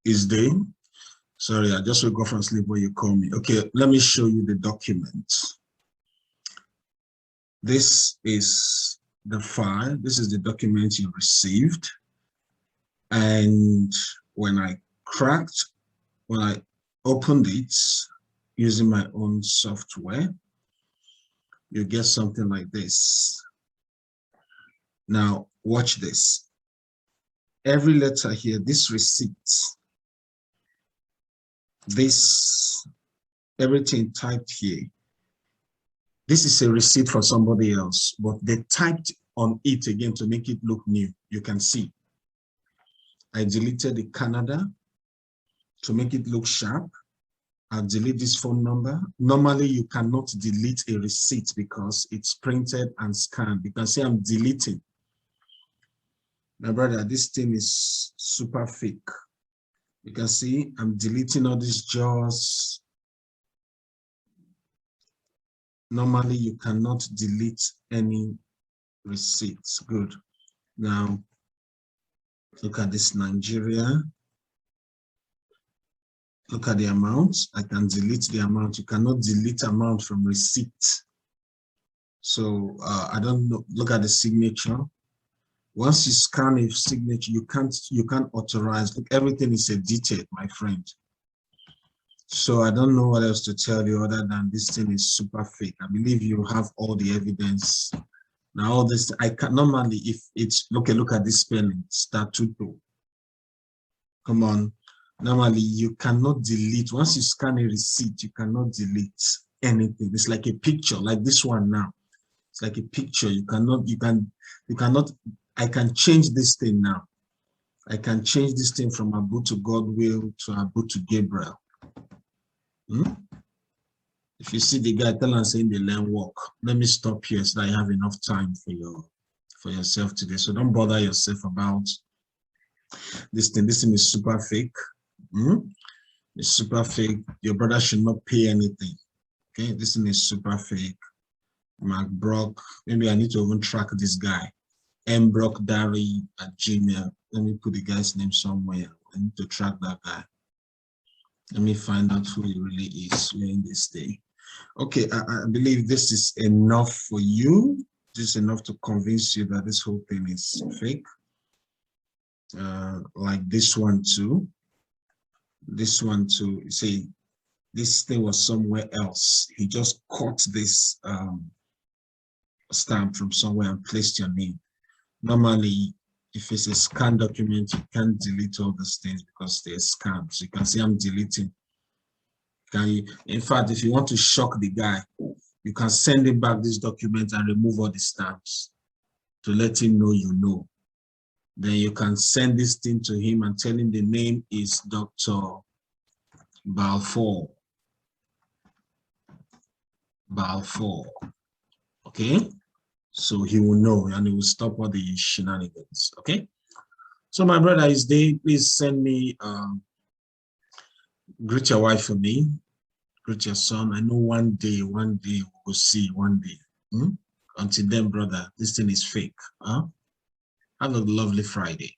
is there. Sorry, I just woke up from sleep when you call me. Okay, let me show you the document. This is the file. This is the document you received. And when I opened it using my own software, you get something like this. Now, watch this. Every letter here, this receipt, this, everything typed here, this is a receipt for somebody else, but they typed on it again to make it look new. You can see. I deleted the Canada to make it look sharp. I'll delete this phone number. Normally, you cannot delete a receipt because it's printed and scanned. You can see I'm deleting. My brother, this thing is super fake. You can see I'm deleting all these jars. Normally, you cannot delete any receipts. Good. Now, look at this Nigeria. Look at the amount. I can delete the amount. You cannot delete amount from receipt. So I don't know. Look at the signature. Once you scan a signature, you can't authorize. Look, everything is edited, my friend. So I don't know what else to tell you other than this thing is super fake. I believe you have all the evidence. Now all this, I can normally, if it's look at this spelling, statuto. Come on. Normally you cannot delete. Once you scan a receipt, you cannot delete anything. It's like a picture, like this one now. It's like a picture. You cannot, I can change this thing now. I can change this thing from Abu to Godwill to Abu to Gabriel. If you see the guy, tell him saying the learn walk. Let me stop here so that you have enough time for yourself today. So don't bother yourself about this thing. This thing is super fake. It's super fake. Your brother should not pay anything. Okay, this thing is super fake. Mark Brock. Maybe I need to even track this guy. mbrockdarry@gmail. Let me put the guy's name somewhere. I need to track that guy. Let me find out who he really is in this day. Okay, I believe this is enough for you. This is enough to convince you that this whole thing is fake. Like this one too. This one too. You see, this thing was somewhere else. He just caught this stamp from somewhere and placed your name. Normally, if it's a scanned document, you can't delete all these things because they're scanned. So you can see I'm deleting. In fact, if you want to shock the guy, you can send him back this document and remove all the stamps to let him know you know. Then you can send this thing to him and tell him the name is Dr. Balfour. Balfour. Okay? So he will know and he will stop all the shenanigans. Okay? So my brother is there. Please send me, greet your wife for me. Greet your son. I know one day we'll see one day. Until then, brother, this thing is fake. Have a lovely Friday.